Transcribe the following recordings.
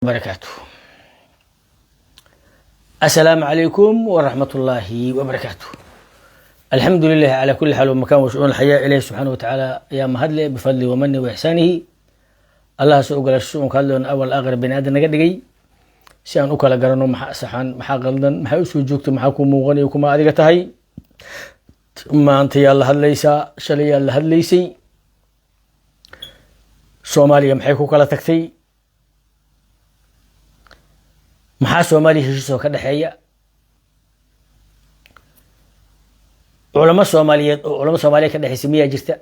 وبركاته. السلام عليكم ورحمة الله وبركاته. الحمد لله على كل حال ومكان وشؤون الحياة إليه سبحانه وتعالى يا مهدله بفضله ومنه وإحسانه. الله سوق الشؤون كلهم أول آخر بين آدم نجدي سيان أكل جرنو مح سحان مح غلدن مح وسو جوكت محكم مغني وكما أديك هاي ما أنت يا الله هالليسا شلي الله هالليسي سوماليا محيكو كلا تكتي maxaa Soomaaliya heshiisoo ka dhaxeeya culamo Soomaaliyeed ka dhaxaysa miyaa jirta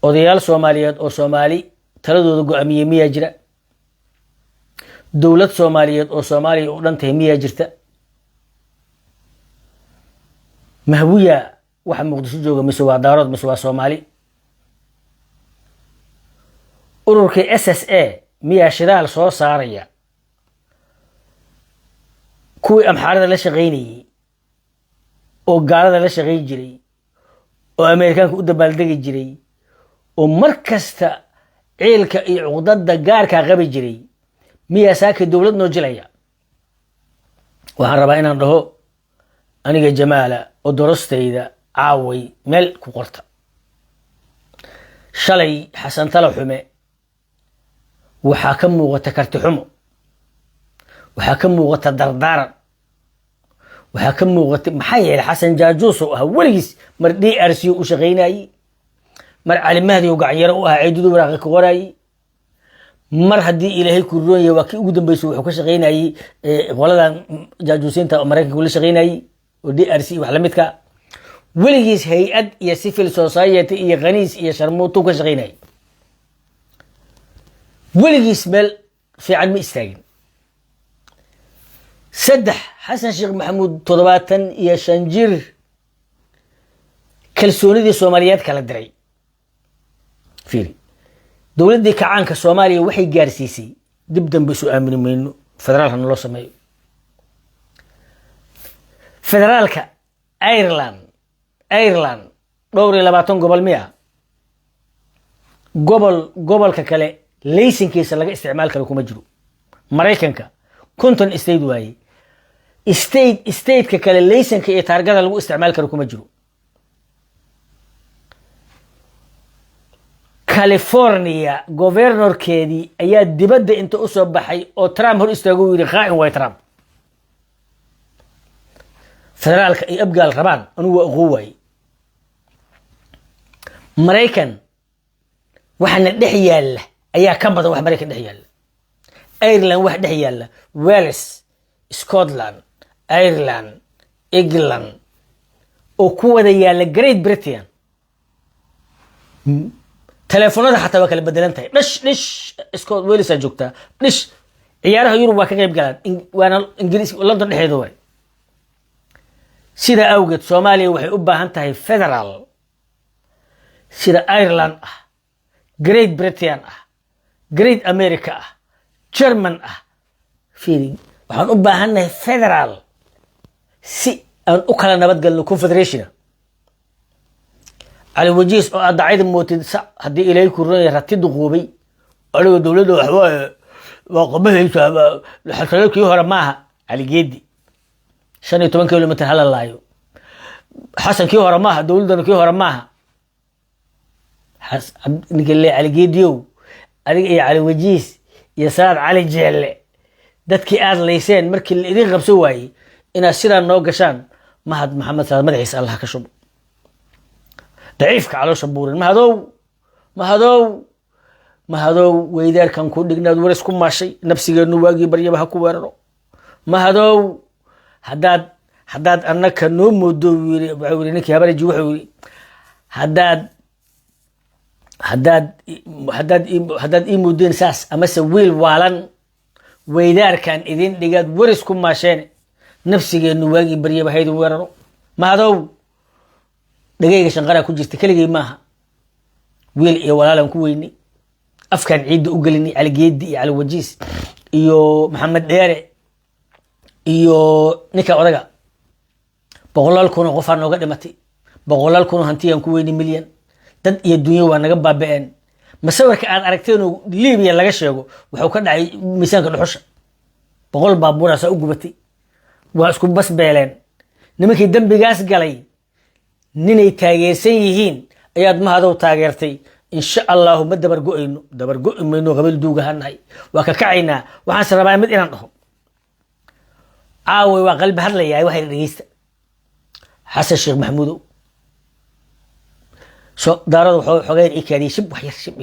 odayaal Soomaaliyeed oo Soomaali taladooda go'aamiye miyaa jira dawlad Soomaaliyeed oo Soomaaliya u dhantay miyaa jirta mahwiya waxa Muqdisho jooga mise waa daarood mise waa Soomaali ururka SSA miyaa shidaal soo saaraya kuwii amxaarada la shaqeynayay oo gaalada la shaqeyn jiray oo Ameerikaanka u dabaaldegi jiray oo markasta ciilka iyo cuqdada gaarka qabi jiray miyaa saaka dawlad noo jilaya waxaan rabaa inaan dhaho aniga Jamaala oo dorostayda caaway meel ku qorta shalay Xasan Talo Xume waxaa ka muuqata karti xumo waxaa ka muuqata dardaaran waxaa ka muuqata maxay yeelay Xasan Jaajuus oo ah waligiis mar DRC u shaqeynayay mar Cali Mahdi oo gacanyaro u ah ciidudu waraaq ka qoray mar hadii Ilaahay ku roonay waa kii ugu dambeysay wuxuu ka shaqeynayay qoladan jaajuusinta Mareykanka uu la shaqeynayay oo DRC wax la midka waligiis hay'ad iyo civil society iyo qaniis iyo sharmuuto ka shaqeynayay waligiis meel fiican ma istaagin saddex Xasan Sheekh Maxamuud 75 jir kalsoonidii Soomaaliyeed kala diray fiiri dawladda kacaanka Soomaaliya waxay gaarsiisay dib dambe soo aamin mayno federaalka loo sameeyo federaalka Ireland dhowr iyo 20 gobol miya gobolka kale laysankiisa laga isticmaal karo kuma jiro Mareykanka konton state waaye state ka kale laysanka iyo taargada lagu isticmaal karo kuma jiro California governorkeedii ayaa dibadda inta u soo baxay oo Trump hor istaago yiri qaa'in way Trump federaalka ay abgaal rabaan anigu waa ugu waay Mareykan waxana dhex yaala ayaa ka badan wax Mareykan dhex yaala Ireland wax dhex yaala Wales Scotland Ireland England oo ku wada yaala Great Britain telefoonada xataa waa kala bedelantahay dhish Scotland Wales joogta dhish ciyaaraha Yurub waa ka qayb galaan waana Ingiriis London dhexeedo way sida awgeed Soomaaliya waxay u baahan tahay federal sida Ireland ah Great Britain ah Great America ah German ah fiiri waxaan u baahanahay federal si aan u kala nabad galno confederation على وجيس أو أضعيد موتين سا هدي إلهي كورني رتيد قوبي قالوا دولة وحوا وقبله يسوى حتى لو كيوه رماها على جدي شان 8 كيلومتر هلا الله حسن كيوه رماها دولة كيوه رماها نقول لي على جديو على وجيس يسار على جهل dadkii aad leyseen markii la idin qabso waayay ina sida noo gashaan mahad maxamed salaad madaxiisa Allah ka shubo daciifka caloosha buurin mahadow weydaarkan ku dhignaad waris ku maashay nafsigeenu waagi baryaba ha ku weeraro mahadow hadaad annaka noo moodo wiiri ninkii habaraji wuxuu yiri hadaad ii moodeen saas ama se wiil waalan weydaarkan idin dhigaad waris ku maasheen nafsigeenu waagi baryaba haydu weeraro mahadow dhagayga shanqara ku jirta kaligay maaha wiil iyo walaalan ku weyni afkan ciid u galini Cali Geedi iyo Cali Wajiis iyo Maxamed Dheere iyo ninka odaga boqolaal kun qof aan nooga dhimatay boqolaal kun hantiyan ku weyni milyan dad iyo dunyo waa naga baaba'een masawirka aad aragteen oo Liibiya laga sheego wuxuu ka dhacay miisaanka dhuxusha 100 baabuur ayaa u gubatay waa isku bas beeleen nimankii dambigaas galay ninay taageersan yihiin ayaad mahadow taageertay insha Allah ma dabar go'ayno qabil duugahanahay waa ka kacaynaa waxaan rabaa mid inaan dhaho caawi waa qalbi hadlayaa waxay dhageysta xasan sheekh maxamuudow so daarad wuxuu xogeyn ikaadii shib wax yar shib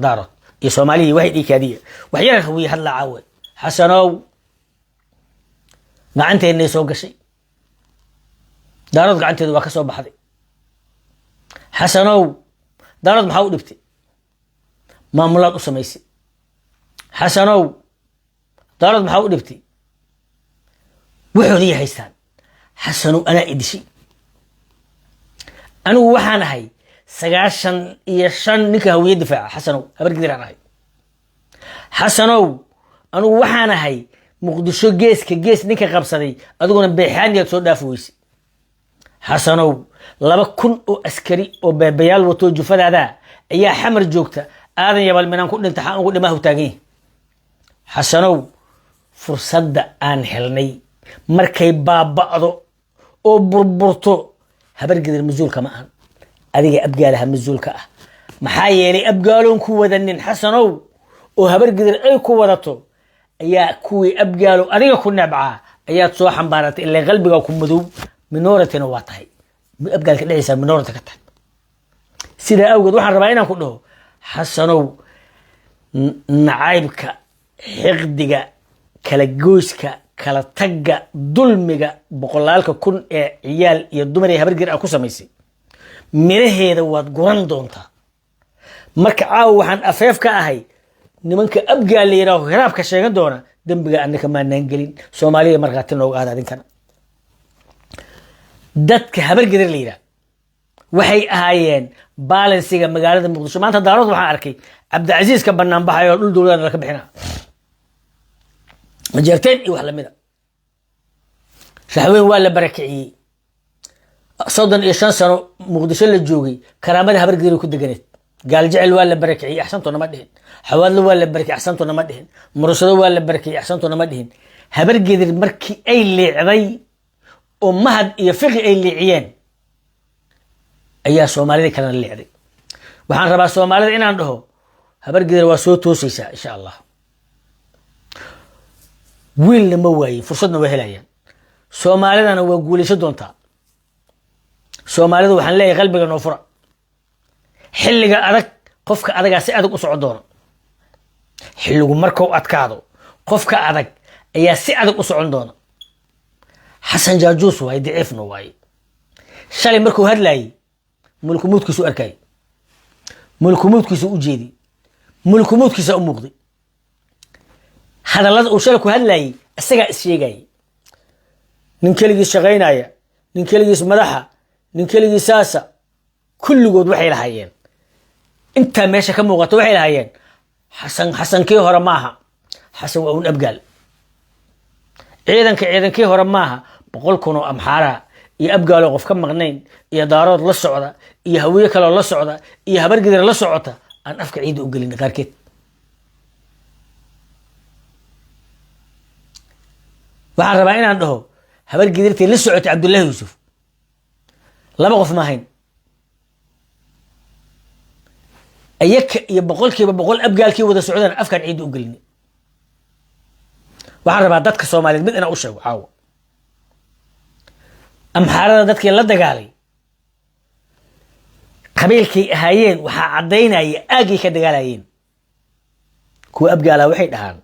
daaro iyo Soomaaliya waxay ikaadii wax yar hawi hadla caawi xasanow gacanteena soo gashay daarad gacanteedu waa ka soo baxday xasanow daarad maxaa u dhibtay maamulaad u samaysay xasanow daarad maxaa u dhibtay wuxuu haystaan xasanow ana idishay anigu waxaan ahay 95 ninka hawiye difaaca xasanow habar gidiraan ahay xasanow anigu waxaan ahay muqdisho gees ninka qabsaday adiguna beexaaniyaad soo dhaaf weysay xasanow 2,000 oo askari oo beebayaal wato jufadaada ayaa xamar joogta aadan yabal minaan ku dhinta xaan ugu dhimaa taagay xasanow fursadda aan helnay markay baaba'do oo burburto habar gidir masuulka ma ahan adiga abgaalaha masuulka ah maxaa yeelay abgaaloon ku wadanin xasanow oo habar gidir ay ku wadato ayaa kuwii abgaalo adiga ku nabca ayaad soo xambaaratay ilaa qalbiga ku madow minority waa tahay abgaalka dhaysa minority ka tahay sida awgeed waxaan rabaa inaan ku dhaho xasanow nacaybka xiqdiga kala gooyska kala tagga dulmiga boqolaalka kun ee ciyaal iyo dumar ee habar gidir ku samaysay miraheeda waad guran doontaa marka caaw waxaan afeef ka ahay nimanka abgaal leeyahay hiraabka sheegan doona dambiga annaka ma naan gelin Soomaaliya marqaati nooga aadin kana dadka habar gidir leeyahay waxay ahaayeen balansiga magaalada Muqdisho maanta daarood waxaan arkay Cabdicasiis ka banaan baxay oo dhul dowladda ka bixina ma jeerteen iyo wax la mid ah shahween waa la barakiciyay 35 sano Muqdisho la joogay karaamada habar gidir ku deganeed gaal jecel waa la barakiciyay axsantoona ma dhihin xawaadlo waa la barakiciyay axsantoona ma dhihin murashado waa la barakiciyay axsantoona ma dhihin habar gidir markii ay leecday oo mahad iyo fiqi ay leeciyeen ayaa Soomaalida kala leecday waxaan rabaa Soomaalida inaan dhaho habar gidir waa soo toosaysaa insha Allah wiilna ma waayay fursadna waa helayaan Soomaalidana waa guulayso doontaa Soomaalida waxaan leeyahay qalbiga noo fura xilliga adag qofka adaga si adag u socod doona xilligu markuu adkaado qofka adag ayaa si adag u socon doona xasan jaajuus way daciifna way shalay markuu hadlayay mulkumuudkiisu arkay mulkumuudkiisu u jeedi mulkumuudkiisa u muuqday hadallada uu shalay ku hadlayay isaga isheegay nin kaligiis shaqeynaya nin kaligiis madaxa nin kaligiis saasa kulligood waxay lahaayeen inta meesha ka muuqato waxay lahaayeen xasankii hore maaha xasan waa un abgaal ciidankii hore maaha 100,000 oo amxaara iyo abgaalo qof ka maqnayn iyo daarood la socda iyo hawiye kale la socda iyo habar gidir la socota aan afka ciid u gelin qaarkeed waxaan rabaa inaan dhaho habar gidirtii la socotay Cabdullaahi Yuusuf laba qof ma ahayn ayaka iyo 100% abgaalkii wada socdaan afkan ciid u gelin waxaan rabaa dadka Soomaaliyeed mid inaan u sheego caawa amxaarada dadkii la dagaalay qabiilkii ahaayeen waxa cadeynaya aagii ka dagaalayeen kuwa abgaala waxay dhahaan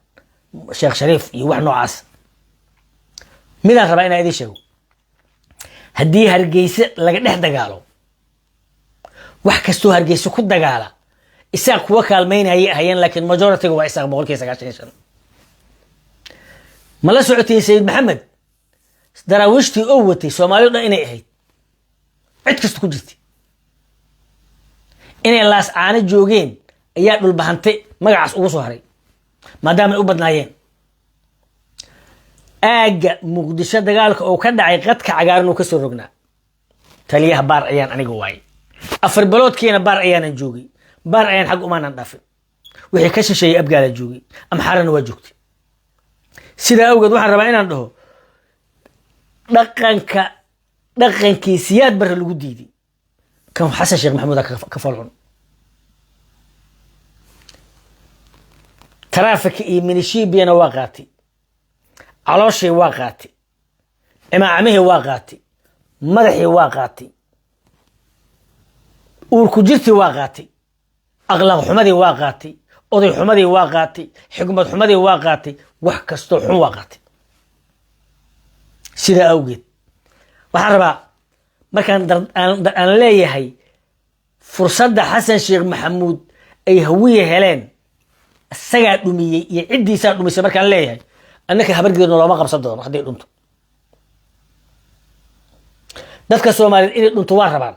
Sheekh Shariif iyo wax noocaas midaan rabaa inaan idin sheego haddii Hargeysa laga dhex dagaalo wax kastoo Hargeysa ku dagaala isaaq kuwa kaalmeynaya ahaayeen laakiin majority waa isaaq 95 ma la socotay Sayid Maxamed daraawishtii oo watay Soomaalidu inay ahayd cid kasta ku jirtay inay laas aana joogeen ayaa dhul bahantay magacaas ugu soo haray maadaama ay u badnaayeen aaga Muqdisho dagaalka oo ka dhacay qadka cagaaran oo ka soo rognaa taliyaha baar ayaan aniga waay afar biloodkiina baar ayaan joogay بار أين حق أمان ندافع وحي كش شيء أبقى على جوجي أم حارن واجوكتي سيدا أوجد واحد ربعين عنده دقن كيسيات بر الجديدي كم حسن شيخ محمود كفرعون ترافك من الشيء بين واقعتي على شيء واقعتي إما عمه واقعتي مدحي واقعتي وركجرتي واقعتي أغلق حمدي واقعتي أضي حمدي واقعتي حكمة حمدي واقعتي وحكستو حم واقعتي سيدا أوجد وحربا ما كان أنا ليهي فرصة حسن شيخ محمود أي هوية هلان السجع دمية يعدي سار دمية ما كان ليهي أنك هبرد إنه ما قبص الدور حد يقول dadka Soomaaliyeed inay dhunto waa rabaan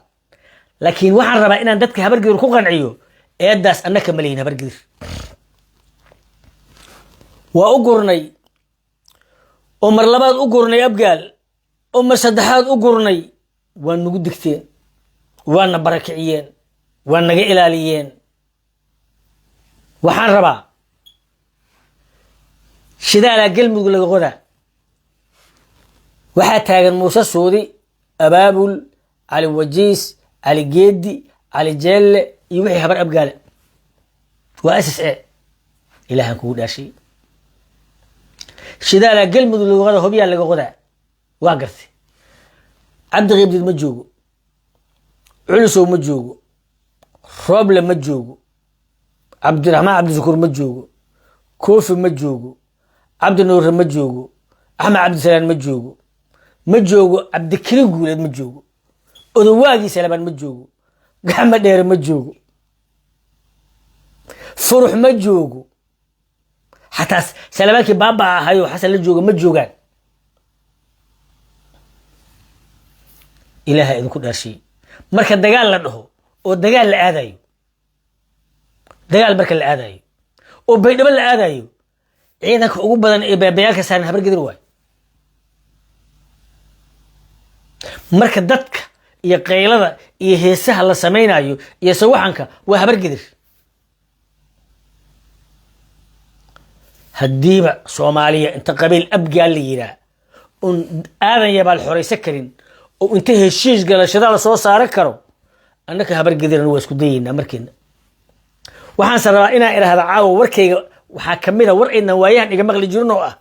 laakiin waxaan rabaa inaan dadka habargeedur ku qanciyo eedaas annaka maleeyna habargeedur waa u gurnay oo mar labaad u gurnay abgaal oo mar saddexaad u gurnay waa nagu digteen waa na barakiciyeen waa naga ilaaliyeen waxaan rabaa shidaala galmudug laga qodaa waxaa taagan Muuse Suudi أبابل على وجيس على جدي على جل يوحي خبر أبقاله وأسس إيه إله نقول أشي شدا لا قلب اللي غدا هو بيا اللي غدا واقرث عبد غيب دي مجوجو علسو مجوجو ربل مجوجو عبد الرحمن عبد الشكور مجوجو كوفي مجوجو عبد النور مجوجو أحمد عبد السلام مجوجو مجوجو عبد الكريم قولد مجوجو أدواجي سلمان مجوجو محمد دير مجوجو فرح مجوجو حتى سلامك بابا هايو حسن الجوجو مجوجان إله إذا كنا شيء مركز دجال لده والدجال لآذايو دجال مركز لآذايو وبين بل لآذايو عينك عقوب بدن بياك سان هبر قدر واي marka dadka iyo qaylada iyo heesaha la sameeynayo iyo sawaxanka waa habar gidir hadiiba Soomaaliya inta qabiil abgaal la yiraa un aadan yabaal xoreysa karin oo inta heshiis galashada la soo saaray karo annaka habar gidirna waa isku dayayna markiina waxaan sarabaa inaan iraahdo caawo warkayga waxa kamida war inna waayahan iga maqli jirno ah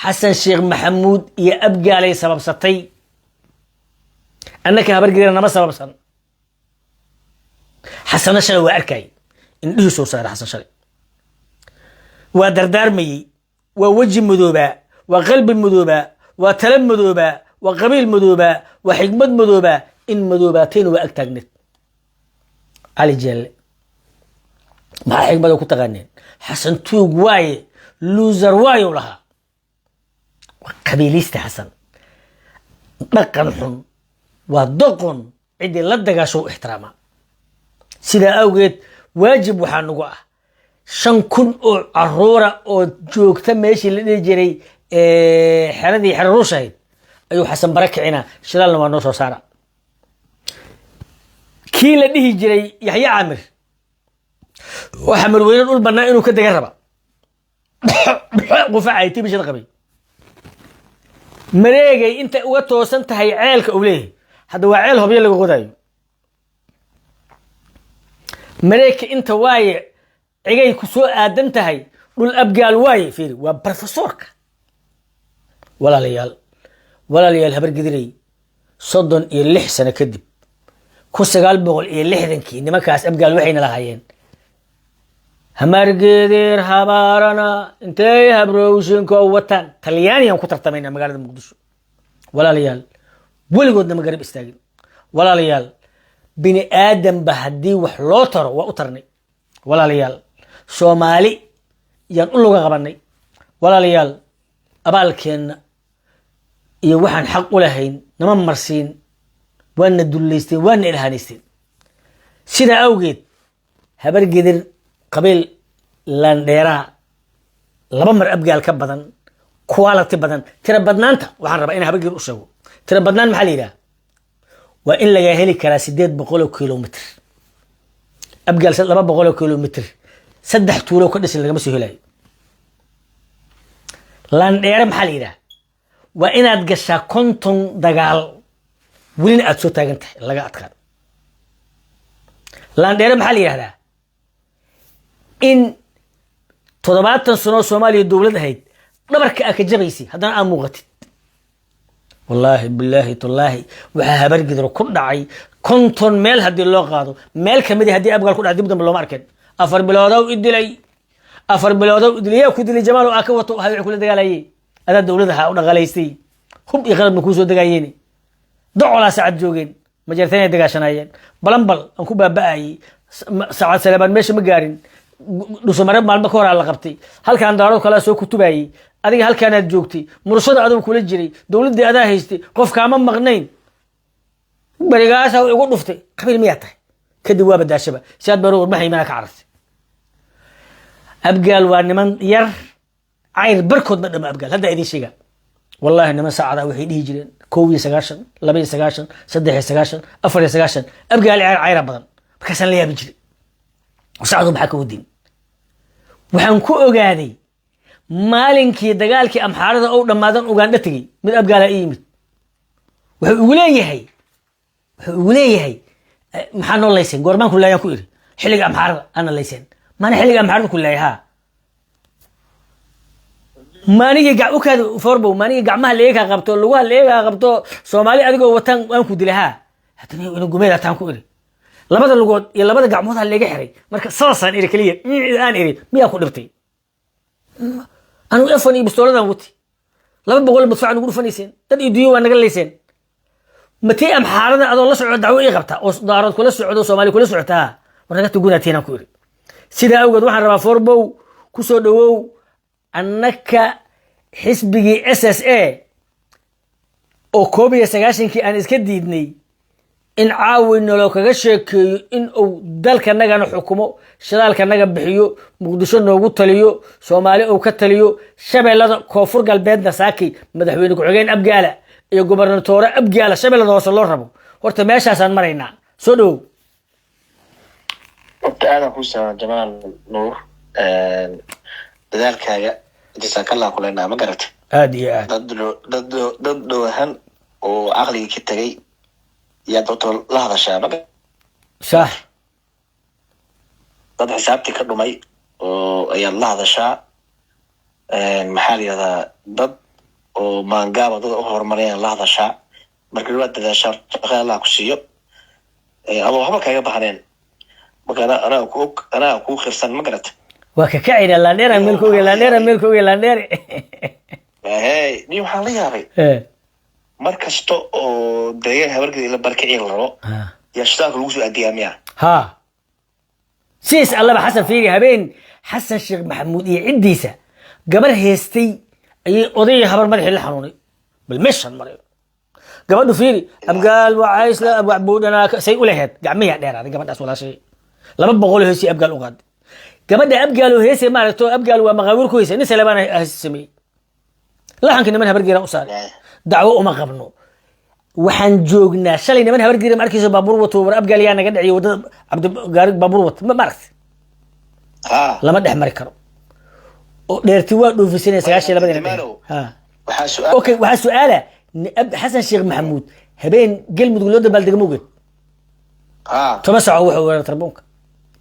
Xasan Sheekh Maxamuud iyo abgaalay sababsatay أنك هبرجينا ما سبب سن حسن شلي وأركاي إن ليه صار حسن شلي ودردار مي ووجه مذوبة وقلب مذوبة وتلم مذوبة وقبيل مذوبة وحكمة مذوبة إن مذوبتين وأكتجنت على جل مع حكمة وكنت غنين حسن توق واي لوزر واي ولها قبيليست حسن بقى حن ودقن عندي لدغا سو احتراما سيدا اوغيد واجب waxaa nagu ah 5,000 oo caruura oo joogta meeshii la dhigi jiray xeradii xarruushayd ayuu xasan barakicina shidaalna waa noo soo saara kii la dhihi jiray Yaxya Amir waxa marweyn ul banaa inuu ka daga raba qufacay tibishada qabay mareegay inta uga toosan tahay ceelka uu leeyahay هذا وعيل هو بيلقى غداي مريك أنت واي عجاي كسوء آدمت هاي نقول أبقى الواي فيه وبروفيسورك ولا ليال هبر قدري صدن يلح سنة كذب كوس قال بقول يلح ذنكي إنما كاس أبقى الوحين لهايين همار قدير هبارنا انتي هبروشين كوتان طلياني يوم كتر تمين مقالة المقدس ولا ليال ولقودنا مقرب استاجن ولا ليال بني آدم بهدي وحلوتر وأطرني ولا ليال سومالي ينقول له غبني ولا ليال أبالكين يوحن حق لهين نمام مرسين وان الدوليستين وان الهانيستين سيدا أوجد هبر قدر قبيل لانديرا لبمر أبقى الكبدن كواليتي بدن ترى بدنا أنت وحن ربعنا هبر قدر أسوه ترى بدنان محلي ده وإن لجا هلي كرا 800 كيلومتر أبقى لما بقوله كيلومتر سدح طوله كدس اللي جمسه هلاي لان يرم حلينا وإن أتجسا كنتم دجال ولين أتسو تاجنت لقى أتكلم لان يرم حلينا هذا إن تضبط سنة الصومالية الدولة هيد نبرك أكجبيسي هذا أنا مغتت والله بالله تالله وها برجدر كل دعي كنتم ميل هدي الله قادو ميل كمدي هدي أبغى كل عدي بدم الله ماركن أفر بلادو إدلي أفر بلادو إدلي وكدلي جمال وأكوتو هذا كل دجالي هذا الدولة ها ونغليستي هم يغلب نكوسو دجايني ضعوا على سعد جوجين مجرثين دجاشنايين بلنبل أنكو بقى ساعات سلبان ماشي مقارن dhuusamareeb maalmo ka hor la qabtay halkan daaro kala soo kutubayay adiga halkan aad joogtay murashada aad kula jiray dawladda aad haystay qof kaama maqnayn barigaas oo ugu dhuftay qabiil miyaa tahay kadib waa badaashaba si aad baro waxay mana ka carartay abgaal waa niman yar ayr barkood ma dhama abgaal hadda idin sheega wallahi niman saacada waxay dhihi jireen 19 22 23 24 abgaal ayr badan markaas la yaabi jiray وساعدوا بحكوا الدين وحن كو اوغادي مالنكي دغالكي امحارده او دمادن اوغاندا تغي مid abgaala iimid wuxuu leeyahay maxaa noo laysan goormaan ku leeyahay ku iri xilliga amxaarada ana laysan maana xilliga amxaarada ku leeyahay maaniga gacukaad forbo maaniga gacmaha leeyahay qabto lugaha leeyahay qabto Soomaali adigoo watan aan ku dilaha hadana inuu gumeeda taan ku iri labada lugood iyo labada gacmood hal laga xiray marka saasan iri kaliya aan iri miyaa ku dhibtay anu afani bistooladan wuti 200 madfac ugu dhufanayeen dad idiyo waa naga leyseen matay am xaalada adoo la socdo dacwo ii qabta oo daarad kula socdo Soomaali kula socota wanaga tugunateena ku iri sida awgeed waxaan rabaa forbow ku soo dhawow annaka xisbigi SSA oo 19 aan iska diidnay in caawin loo kaga sheekeeyo in uu dalka nagana xukumo shidaalka naga bixiyo muqdisho noogu taliyo Soomaali oo ka taliyo shabeellada koonfur galbeedna saaki madaxweyne ku xigeen abgaala iyo gobernatoore abgaala shabeellada hoose loo rabo horta meeshaasaan maraynaa soo dhow taana ku soo Jamaal Nuur dadaalkaaga jazakallahu kullana ma garatay aad iyo aad dad doohan oo aqliga ka tagay يا دكتور لحظة شابك صح ضد حسابتي كرمي ويا لحظة شا محل هذا ضد وما نقابل ضد أخر مرين لحظة شا مركز الوقت ذا شر خير الله كشيء أبو حبك هيا بحرين مكان أنا أكوك خرسان مقرت وككعين لا نير ملكوي هاي نيو حاليا هاي markasto oo deegaan habarkii la barkicin rabo ya shaqo lagu soo adeemiya siis Allah Xasan fiiri habeen Xasan Sheekh Maxamuud iyo cidiisa gabar heestay ay oday habar madax la xanuunay bal meeshan maray gabadhu fiiri abgaal waa isla abwaabudana say u lahayd gacmiya dheeraaday gabadhaas walaashay 200 heesi abgaal u qaad gabadha abgaal oo heesay maaragto abgaal waa maqaawir ku heesay nin salabana samay lahanka niman habargeera u saaray دعوة ما قبنو وحن جوجنا شلي نمن هبرجري مركز بابور وتوبر أبقى لي أنا قد عيود عبد قارق بابور وت ما مركز لما ده مركرو الارتواء دو في سنة سجاش لما ده أوكي وهالسؤالة حسن الشيخ محمود هبين قلب تقول ده بلد موجود تمسعوا وحول تربونك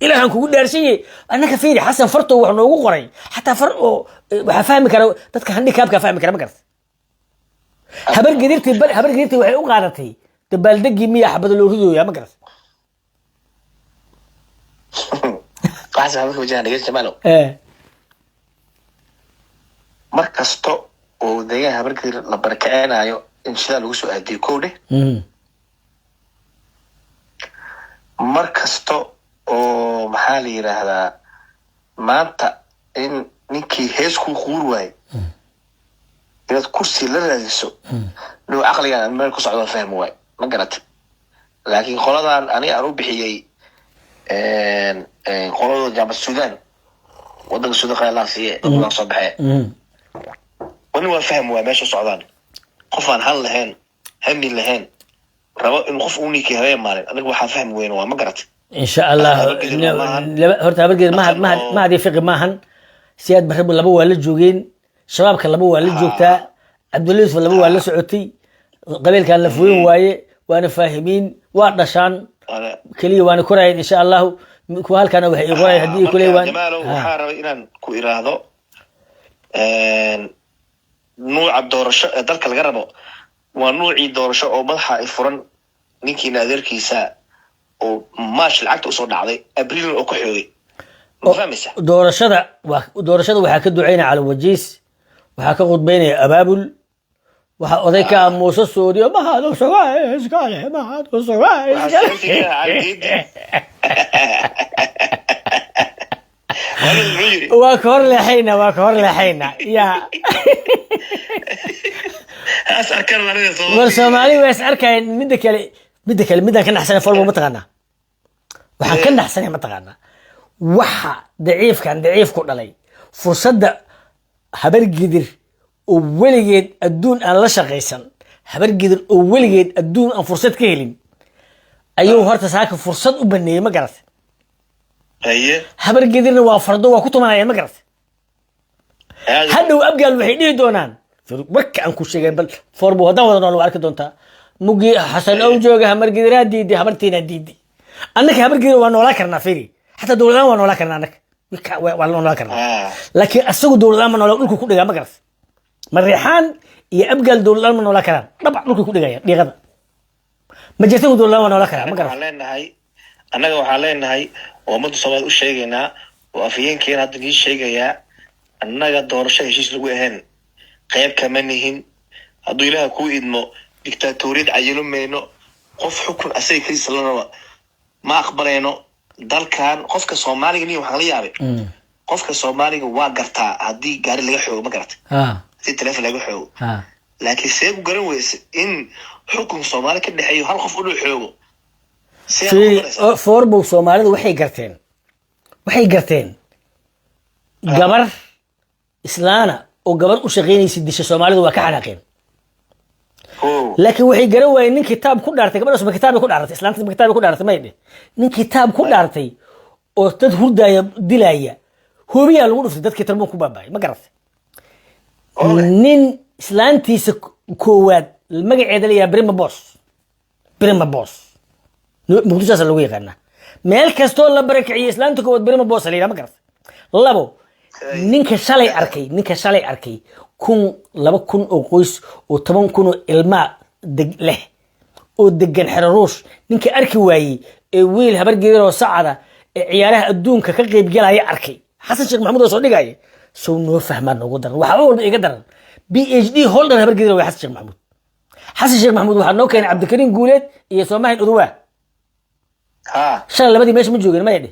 إلى هنكو قول درسية أنا كفيري حسن فرطه وحنا وقري حتى فرقه وحفهمك أنا تذكر هني كاب كفهمك أنا ما قرت habar gedirti waxay u qaadatay dabaldegi miya xabad loo rido ma garas qaas habka wajahna gees Jamaal markasto oo deegaan habar gedir la barkeenayo in shida lagu soo aadiyo koode markasto oo maxaa la yiraahdaa maanta in ninkii hees ku quur waay إذا كرسي للرئيسو لو عقلي أنا ما كنت أقدر فهم واي ما قرأت لكن خلاص أنا أروح بحيي خلاص جاب السودان وضع السودان خيال الله سيء الله صباحه وأنا ما فهم واي ماشي السودان خفان هل لهن همي لهن ربا المخف أوني كهرين مالك أنا بحا فهم وين ما قرأت إن شاء الله هرت هبرجر ما هذه فقه ماهن سياد بحب لبوا ولا جوجين شباب كان لبوا ولا جوجتا عبد الله لبوا ولا سعودي قبيل كان لفوين واي وأنا فاهمين وعشان كلي وأنا كراين إن شاء الله كوهال كانوا يقولوا هدي كلي وان وحارب إيران كويرادو نوع الدورشة ذلك الجربه ونوعي دورشة أو ملحق الفرن نيكي نادر كيساء وماش العقد أصور عليه أبريل أو كحيوي مفهمسة دورشة waxaa ka duceyna cali wajiis waxaa ka qudbeynaya abaabul waxa odayka muuse soodiyo ma hado sagaay iskale ma hado sagaay waa ka hor leexayna ya war Soomaali way is arkayeen midda kale midaan ka naxsan formo ma taqaana waxaan ka naxsan ma taqaana waxa daciif ku dhalay fursadda habar gidir oo weligeed adduun aan la shaqaysan habar gidir oo weligeed adduun aan fursad ka helin ayuu horta saaka fursad u baneeyay ma garatay habar gidirna waa fardo waa ku tumanaya ma garatay hadhow abgaal waxay dhihi doonaan warka aan ku sheegay bal forbo haddaan wada nool arki doontaa mugi xasan oo jooga habar gidiraa diiday habartiina diiday annaka habar gidir waa noolaa karnaa fiiri حتى دولدان وانا ولا كرنا انك والله ولا كرنا لكن اسوق دولدان ما ولا دولكو كدغا ما غرس مريحان يا ابقال دولدان ما ولا كرنا طبعا دولكو كدغا ديقدا ما جيتو دولدان وانا ولا كرنا ما غرس annaga waxaan leenahay oo ummadda Soomaaliyeed u sheegaynaa oo afyeenkeen hadda ii sheegaya annaga doorasho heshiis lagu ahayn qayb kama nihin hadduu ilaaha ku idmo dictatoriyad ayaynu meeno qof xukun asay kaliis lana ma aqbalayno dalkan qofka Soomaaliga niyo waxa la yaabay qofka Soomaaliga waa gartaa hadii gaari laga xoogo ma gartay si telefoon laga xoogo laakiin see ku garan weyse in xukun Soomaali ka dhaxeeyo hal qof u xoogo forbo Soomaalidu waxay garteen gabar islaana oo gabar u shaqeynaysa disha Soomaalidu waa ka xanaaqeen laakiin waxay garan waayeen nin kitaab ku dhaartay gabadhaas ma kitaab ku dhaartay islaanta ma kitaab ku dhaartay maydhe nin kitaab ku dhaartay oo dad hurdaya dilaya hubiya lagu dhuftay dadkii tarmo ku baabay ma garatay nin islaantiisa koowaad magaceeda la Brima Boss muqdisho lagu yaqaan meel kasto la barakiciyo islaanta koowaad Brima Boss la ma garatay labo ninka shalay arkay kun 2,000 oo qoys oo 10,000 oo ilma leh oo degan xararuush ninka arki waayay ee wiil habar geedir oo sacada ee ciyaaraha adduunka ka qayb galaya arkay xasan sheekh maxamuud oo soo dhigay soo noo fahmaan ugu daran waxa walba iga daran PhD holder habar geedir waa xasan sheekh maxamuud waxa noo keenay Cabdikariin Guuleed iyo Soomaaliya Uduwa shan labadii meesha ma joogeen ma yidhi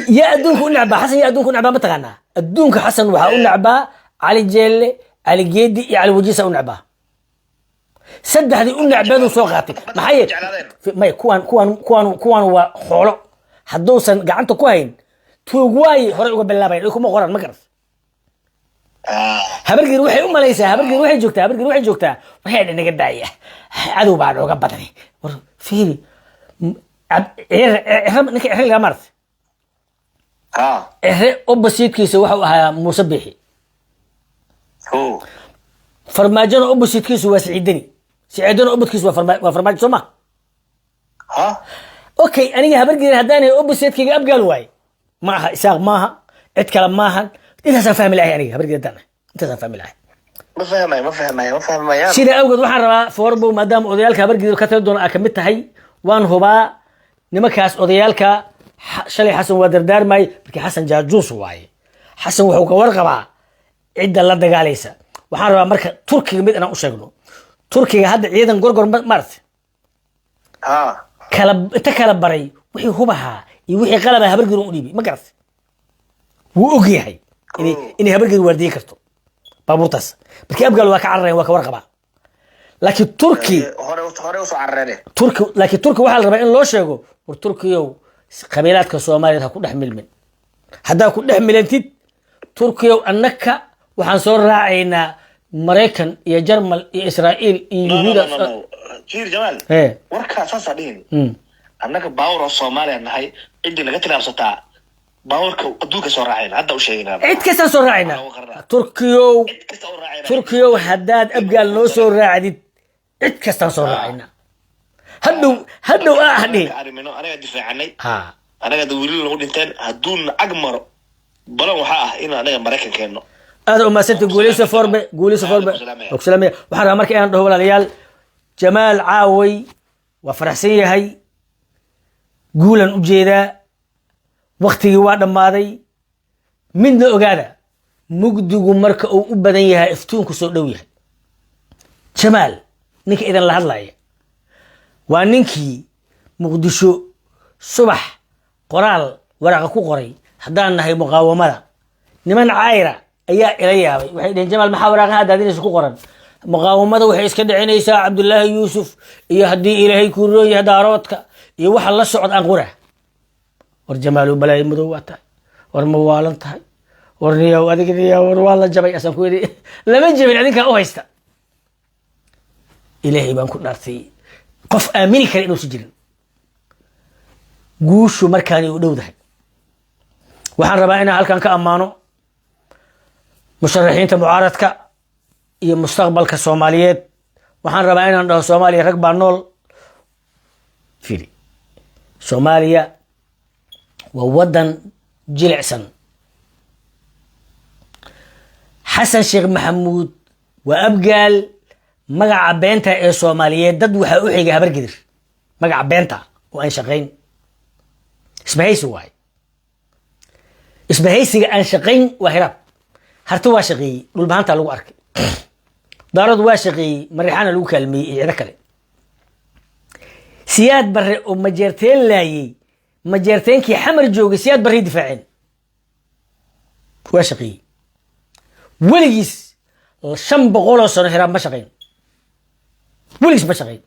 يا أدونك ونعبا حسن يا أدونك ونعبا متغنى أدونك حسن وها ونعبا على جيل على جيدي على وجيسة ونعبا سد هذه ونعبا وسوقاتي ما حيت ما كوان وحولو حدوسن قعنتو كوين توقواي هوري uga bilaabay ilaa kuma qoran ma garas habargir waxay u malaysaa habargir waxay joogtaa waxay dhinaga daaya adow baan uga badnay war fiiri ninka xilliga martay opposite-kiisa waxa uu ahaa Muuse Bixi farmaajada opposite-kiisu waa Siciidani opposite-kiisu waa farmaajo Soomaa okay aniga habargir hadaan opposite-kiga abgaal waay ma aha isaaq maaha cid kale maaha intaas fahmi lahayn aniga habargir hadaan intaas fahmi lahayn ma fahmay sida awgeed waxaan rabaa forbo maadaama odayaalka habargir ka talo doona ka mid tahay waan hubaa nimankaas odayaalka shalay xasan waa dardaarmay markii xasan jaajuus waaye xasan wuxuu ka warqabaa cidda la dagaalaysa waxaan rabaa marka Turkiga mid inaan u sheegno Turkiga hadda ciidan gorgor martay kala baray wixii hubaha iyo wixii qalaba habargir u dhiibay ma garatay wuu og yahay in habargir wardiye karto baabuurtaas markii abgaal waa ka carareen waa ka warqabaa laakiin Turki hore u soo carareen laakiin Turki waxa la rabaa in loo sheego war Turkiyow qabiilaadka Soomaaliyeed ha ku dhex milmin hadaa ku dhex milantid Turkiyow annaka waxaan soo raacaynaa maraykan iyo jarmal iyo israa'iil iyo yuhuuda jiir jamaal warkaa saasa dhihin annaga baawur oo Soomaaliya nahay cidii laga tilaabsataa baawurka adduunka soo raacayna hadda u sheegnaa cid kasta soo raacayna turkiyow haddaad abgaal noo soo raacdid cid kasta soo raacayna hadhow dhihin anaga difaacanay anaga dawlad lagu dhinteen hadduun ag maro balan waxaa ah in anaga maraykan keenno aad u maasanta guuleyso forbe ogsalamiya waxaan rabaa marka inaan dhaho walaalayaal jamaal caaway waa faraxsan yahay guulan u jeedaa waktigii waa dhammaaday midna ogaada mugdigu marka uu u badan yahay iftuunku soo dhow yahay jamaal ninka idan la hadlaya waa ninkii muqdisho subax qoraal waraqa ku qoray haddaan nahay muqaawamada niman caayra ayaa ila yaabay waxay dhaheen jamaal maxaa waraaqaha daadinaysa ku qoran muqaawamada waxay iska dhicinaysaa cabdullaahi yuusuf iyo haddii ilaahay kuu roon yahay daaroodka iyo waxa la socod aan qura war jamaalow balaayo madow waa tahay war ma waalan tahay war niyow adiga niyow war waa la jabay asaan ku yidhi lama jabin adinkaa u haysta ilaahay baan ku dhaartay qof aamini kara inuusan jirin guushu markaani u dhowdahay waxaan rabaa inaan halkan ka ammaano musharaxiinta mucaaradka iyo mustaqbalka Soomaaliyeed waxaan rabaa inaan dhaho Soomaaliya rag baa nool firi Soomaaliya waa wadan jilicsan xasan sheekh maxamuud waa abgaal magaca beenta ee Soomaaliyeed dad waxa u xiga habar gidir magaca beenta oo aan shaqayn isbahaysi waay isbahaysiga aan shaqayn waa hiraab harta waa shaqeeyey dhulbaanta lagu arkay daarad waa shaqeeyey marixaana lagu kaalmeeyey iyo ciido kale siyaad barre oo majeerteen laayey majeerteenkii xamar joogay siyaad barre difaaceen waa shaqeeyey weligiis 500 sano hiraab ma shaqayn weligiis ma shaqayn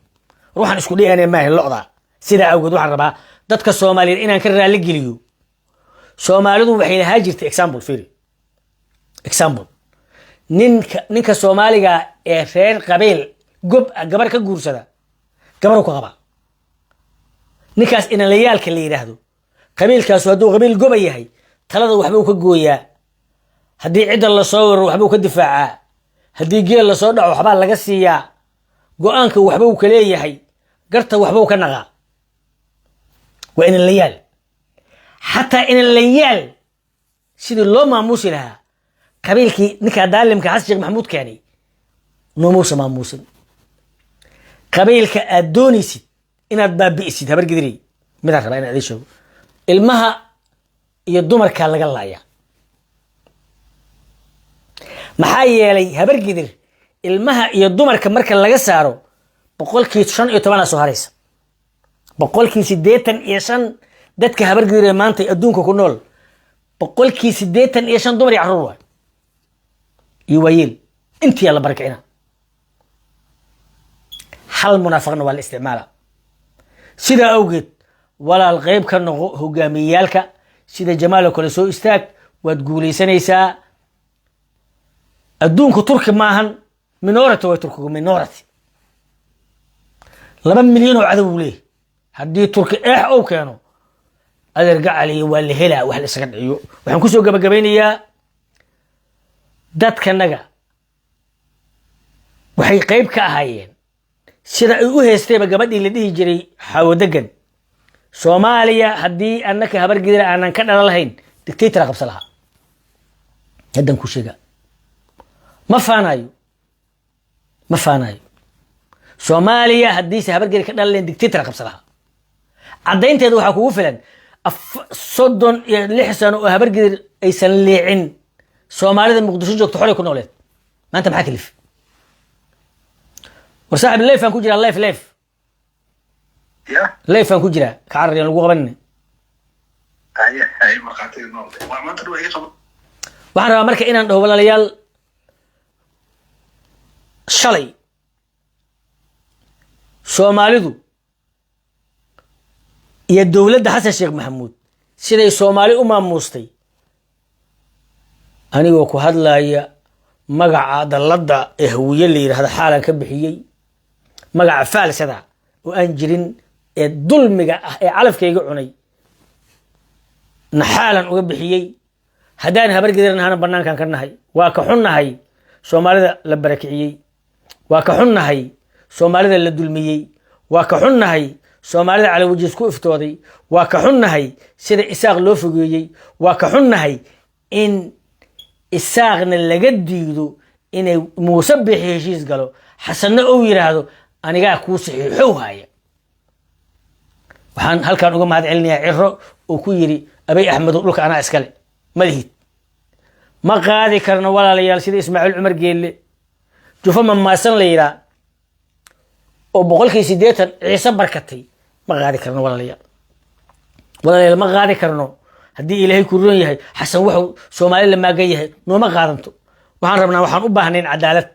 ruuxan isku dhiganay maahin lo'da sidaa awgeed waxaan rabaa dadka Soomaaliyeed inaan ka raali geliyo Soomaalidu waxay lahaa jirtay example ninka Soomaaliga ee reer qabiil gob gabar ka guursada gabar ku qaba ninkaas in la yaalka la yiraahdo qabiilkaas hadduu qabiil gob yahay talada waxba uu ka gooyaa haddii cid la soo waro waxba uu ka difaacaa haddii geel la soo dhaco waxba laga siiyaa go'aanka waxba uu ka leeyahay garta waxba uu ka naqaa waa in la yaal حتى إن الليال سيد الله ماموسي لها قبيلكي نكا دالمك حسن شيخ محمود كاني نموسى ماموسن قبيلك أدوني سيد إن أدباب بئسي تبر قدري مدى خبا إنا أديشو المها يدومر كان لقى الله يا محايا لي هبر قدر المها يدومر كمركا لقى سارو بقولكي تشان يتوانا سوهاريس بقولكي سيديتن إيشان dadka habar gidir maanta adduunka ku nool 85 dumar iyo carruur waa iyo waayeel intii la barkayna hal munaafaqna waa la isticmaala sida awgeed walaal qayb ka noqo hogaamiyalka sida jamaal kale soo istaag waad guuleysanaysaa adduunku turki maahan minority way turkigu minority 2 milyan oo cadow leh haddii turki oo keeno adeerga cali waa la helaa wax la isaga dhiyo waxaan ku soo gabagabeynayaa dadkanaga waxay qayb ka ahaayeen sida ay u heestayba gabadhii la dhihi jiray xawadegan Soomaaliya haddii annaka habar gidir aanan ka dhalan lahayn dictator qabsan lahaa hadan ku sheega ma faanayo Soomaaliya haddii habar gidir ka dhalan lahayn dictator qabsan lahaa cadaynteedu waxa kugu filan صدن لحسن وهبر قدر أيسن ليعن سومالي مقدسو جوك تحولي كنا ولاد ما أنت محاكلف وصاحب الليف أنكو جرا الليف ليف أنكو جرا كعرر يعني لقوة بني هاي مرقاتي النوضي وما تدوى إيه قبل وحنا مركا إنا هو ليال شلي سومالي دو iyo dawladda xasan sheekh maxamuud siday Soomaali u maamuustay anigoo ku hadlaya magaca dalladda ee hawiye la yidhaahdo xaalan ka bixiyey magaca faalsada oo aan jirin ee dulmiga ah ee calafkayga cunay na xaalan uga bixiyey haddaan habar gidirnahana bannaankan ka nahay waa ka xunnahay soomaalida la barakiciyey waa ka xunnahay soomaalida la dulmiyey waa ka xunnahay soomaalida calawajiis ku iftooday waa ka xunnahay sida isaaq loo fogeeyey waa ka xunnahay in isaaqna laga diido inay muuse bixi heshiis galo xasanna ou yidhaahdo anigaa kuu saxiixow haya waxaan halkan uga mahad celinayaa ciro oo ku yidhi abay axmedow dhulka anaa iskale malihid ma qaadi karno walaalayaal sida ismaaciil cumar geelle jufo mamaasan la yidhaa oo 80% ciise barkatay ma qaadi karno walaalayaal ma qaadi karno haddii ilaahay ku roon yahay xasan wuxuu soomaali la maagan yahay nooma qaadanto waxaan rabnaa waxaan u baahnayn cadaalad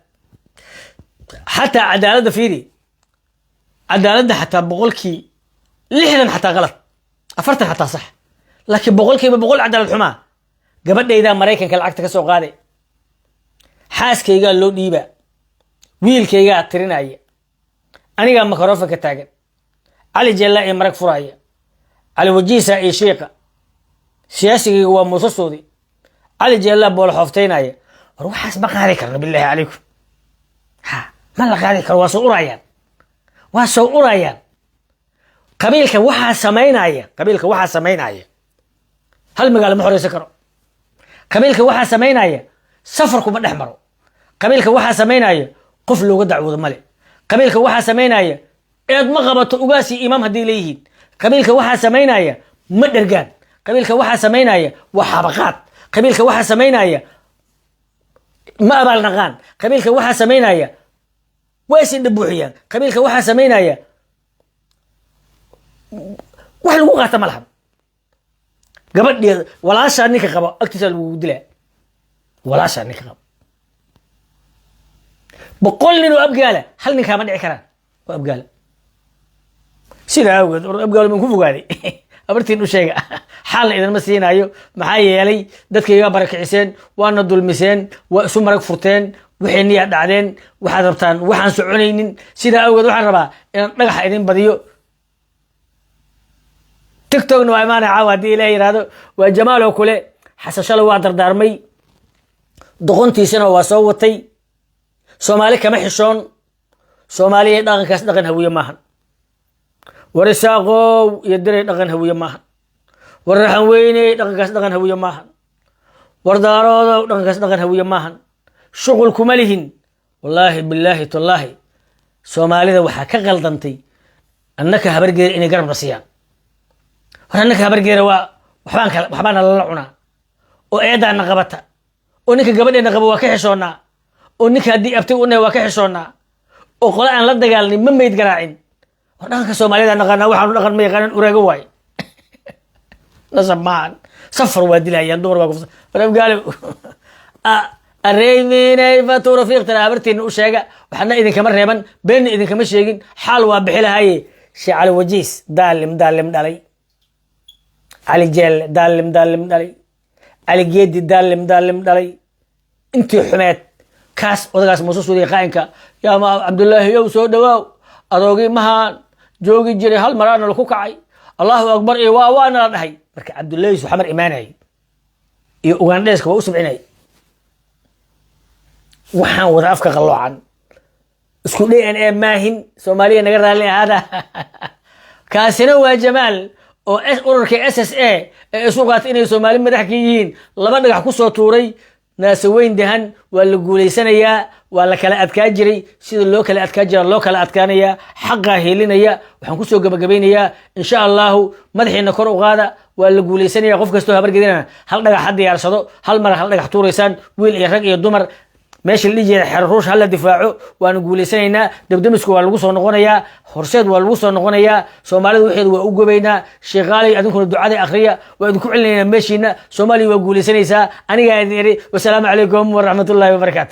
xataa cadaaladda fiiri cadaaladda xataa 60 xataa qalad 40 xataa sax laakiin 100% cadaalad xumaa gabadhaydaa maraykanka lacagta ka soo qaaday xaaskaygaa loo dhiibaa wiilkaygaa tirinaya anigaa makarofanka taagan cali jeellaa ee marag furaya cali wajiisa iyo shiiqa siyaasigayga waa muuse suudi cali jeellaa boola xooftaynaya war waxaas ma qaadi karno bilaahi calaykum ma la qaadi karo waa soo urayaan qabiilka waxaa samaynaya hal magaalo ma xoreysan karo qabiilka waxaa samaynaya safarku ma dhex maro qabiilka waxaa samaynaya qof looga dacwoodo male qabiilka waxaa samaynaya eed ma qabato ugaasi imaam haddii leeyihiin qabiilka waxaa samaynaya ma dhergaan qabiilka waxaa samaynaya waa xabaqaad qabiilka waxaa samaynaya ma abaalnaqaan qabiilka waxaa samaynaya waa isin dhabuuxiyaan qabiilka waxaa samaynaya wax lagu qaata ma lahan gabadheeda walaashaa ninka qabo agtiisa lagugu dilaa walaashaa ninka qabo 100 nin oo abgaala hal ninkaa ma dhici karaan waa abgaala sidaa awgeed abgaalo man ku fogaaday abartiin u sheega xaalna idinma siinaayo maxaa yeelay dadkayga barakiciseen waana dulmiseen waa isu marag furteen waxayniyaa dhacdeen waxaad rabtaan waxaan soconaynin sidaa awgeed waxaan rabaa inaan dhagaxa idin badiyo tiktokna waa imaanaya caawa haddii ilaah yidhaahdo waa jamaaloo kule xasashalo waa dardaarmay doqontiisana waa soo watay soomaali kama xishoon soomaaliya dhaqankaas dhaqan hawiye maahan war isaaqow iyo diray dhaqan hawiye maahan war raxan weyney dhaqankaas dhaqan hawiye maahan war daaroodow dhaqankaas dhaqan hawiye maahan shuqul kuma lihin wallaahi bilaahi tallaahi soomaalida waxaa ka qaldantay annaka habargeera inay garabna siiyaan war annaka habargeera waa waxbaana lala cunaa oo eedaana qabata oo ninka gabadheena qabo waa ka xishoonnaa oo ninka haddii abtay u nahay waa ka xishoonnaa oo qole aan la dagaalnin ma mayd garaacin war dhaqanka soomaalida naqaanaa waxaanu dhaqan ma yaqaanan uraaga waaye nasab maahan safar waa dilayaan dumar waa kufsa warabgaalo areyminay fatuura fiiqtana habartiina u sheega waxna idinkama reeban beenna idinkama sheegin xaal waa bixi lahaye shee cali wajiis daalim dhalay cali jeelle daalim dhalay cali geedi daalim dhalay intii xumeed kaas odagaas muuse suudiya qaa'inka yaa ma cabdullaahi yow soo dhawaaw adoogii mahaan joogi jiray hal maraana laku kacay allahu akbar iyo waana la dhahay marka cabdullaahi su xamar imaanayay iyo ugandheeska waa u subcinay waxaan wada afka qalloocan isku DNA maahin soomaaliya naga raalli ahaada kaasina waa jamaal oo ururka SSA ee isu qaatay inay Soomaali madax ka yihiin laba dhagax ku soo tuuray naasaweyn dahan waa la guuleysanayaa waa la kala adkaa jiray sida loo kala adkaa jira loo kala adkaanaya xaqa helinaya waxaan ku soo gabagabeynayaa insha Allah madaxiina kor u qaada waa la guuleysanaya qof kasto habargeedina hal dhagax had diyaarsado hal mar hal dhagax tuureysaan wiil iyo rag iyo dumar meesha la jeeday xeer ruush hal difaaco waan guuleysanaynaa dabdamisku waa lagu soo noqonayaa horseed waa lagu soo noqonayaa Soomaalidu waxeed waa u gobeynaa sheeqaalay adinkuna ducada akhriya waa idinku cilinaynaa meeshiina Soomaaliya waa guuleysanaysaa aniga idin iri wassalaamu calaykum wa rahmatullaahi wa barakaatuh